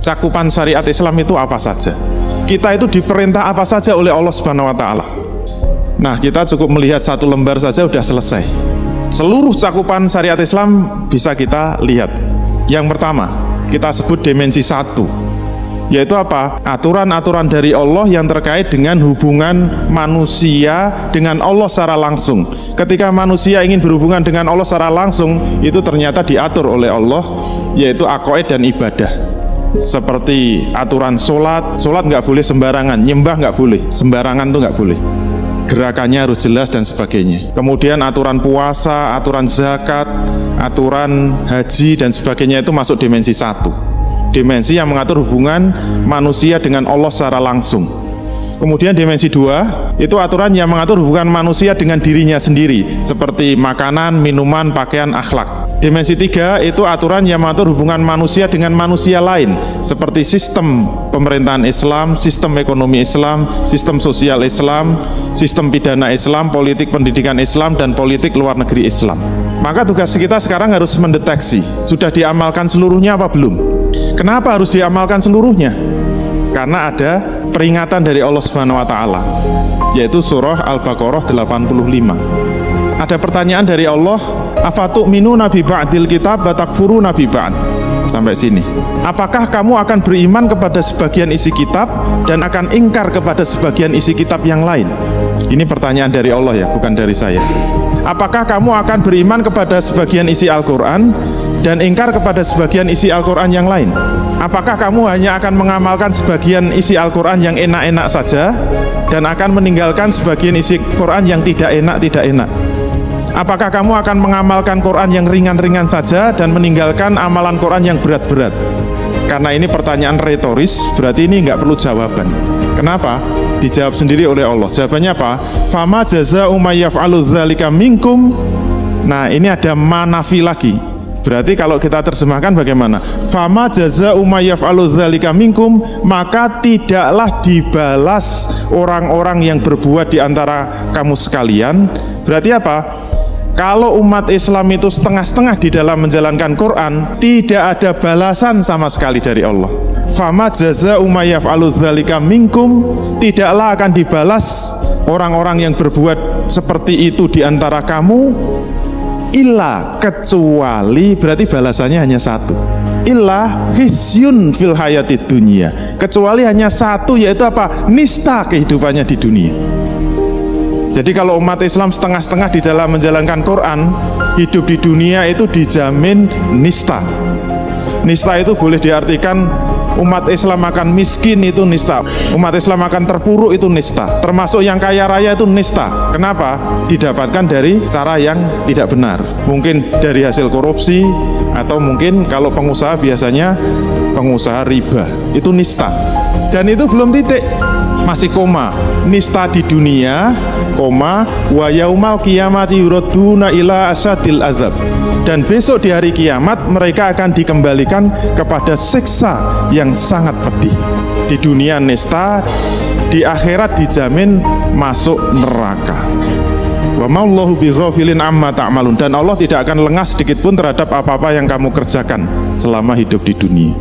cakupan syariat Islam itu apa saja. Kita itu diperintah apa saja oleh Allah Subhanahu wa Ta'ala. Nah, kita cukup melihat satu lembar saja udah selesai. Seluruh cakupan syariat Islam bisa kita lihat. Yang pertama, kita sebut dimensi 1, yaitu apa? Aturan-aturan dari Allah yang terkait dengan hubungan manusia dengan Allah secara langsung. Ketika manusia ingin berhubungan dengan Allah secara langsung, itu ternyata diatur oleh Allah, yaitu aqaid dan ibadah. Seperti aturan sholat nggak boleh sembarangan, nyembah nggak boleh, sembarangan tuh nggak boleh, gerakannya harus jelas dan sebagainya. Kemudian aturan puasa, aturan zakat, aturan haji dan sebagainya itu masuk dimensi 1, dimensi yang mengatur hubungan manusia dengan Allah secara langsung. Kemudian dimensi 2 itu aturan yang mengatur hubungan manusia dengan dirinya sendiri, seperti makanan, minuman, pakaian, akhlak. Dimensi 3 itu aturan yang mengatur hubungan manusia dengan manusia lain, seperti sistem pemerintahan Islam, sistem ekonomi Islam, sistem sosial Islam, sistem pidana Islam, politik pendidikan Islam, dan politik luar negeri Islam. Maka tugas kita sekarang harus mendeteksi, sudah diamalkan seluruhnya apa belum? Kenapa harus diamalkan seluruhnya? Karena ada peringatan dari Allah Subhanahu wa Ta'ala, yaitu surah Al-Baqarah 85. Ada pertanyaan dari Allah, afatu'minuna bi ba'dil kitab wa takfuruna bi ba'd. Sampai sini. Apakah kamu akan beriman kepada sebagian isi kitab dan akan ingkar kepada sebagian isi kitab yang lain? Ini pertanyaan dari Allah ya, bukan dari saya. Apakah kamu akan beriman kepada sebagian isi Al-Quran dan ingkar kepada sebagian isi Al-Quran yang lain? Apakah kamu hanya akan mengamalkan sebagian isi Al-Quran yang enak-enak saja dan akan meninggalkan sebagian isi Quran yang tidak enak? Apakah kamu akan mengamalkan Quran yang ringan-ringan saja dan meninggalkan amalan Quran yang berat-berat? Karena ini pertanyaan retoris, berarti ini nggak perlu jawaban. Kenapa? Dijawab sendiri oleh Allah. Jawabannya apa? Fama jaza'u may yaf'alu dzalika minkum. Nah, ini ada manafi lagi. Berarti kalau kita terjemahkan bagaimana? Fama jaza'u may yaf'alu dzalika minkum, maka tidaklah dibalas orang-orang yang berbuat di antara kamu sekalian. Berarti apa? Kalau umat Islam itu setengah-setengah di dalam menjalankan Quran, tidak ada balasan sama sekali dari Allah. Fama jaza'u may yaf'alu dzalika minkum, tidaklah akan dibalas orang-orang yang berbuat seperti itu di antara kamu, illa, kecuali, berarti balasannya hanya satu, illa khizyun fil hayatid dunya, kecuali hanya satu, yaitu apa? Nista kehidupannya di dunia. Jadi kalau umat Islam setengah-setengah di dalam menjalankan Quran, hidup di dunia itu dijamin nista. Nista itu boleh diartikan umat Islam akan miskin, itu nista. Umat Islam akan terpuruk, itu nista. Termasuk yang kaya raya itu nista. Kenapa? Didapatkan dari cara yang tidak benar. Mungkin dari hasil korupsi, atau mungkin kalau pengusaha biasanya pengusaha riba. Itu nista. Dan itu belum titik, masih koma. Nista di dunia, koma, wa yaumal qiyamati yuraduna ila asadil azab. Dan besok di hari kiamat mereka akan dikembalikan kepada siksa yang sangat pedih. Di dunia nista, di akhirat dijamin masuk neraka. Wa ma'allahu bighafilin amma ta'malun. Dan Allah tidak akan lengah sedikit pun terhadap apa-apa yang kamu kerjakan selama hidup di dunia.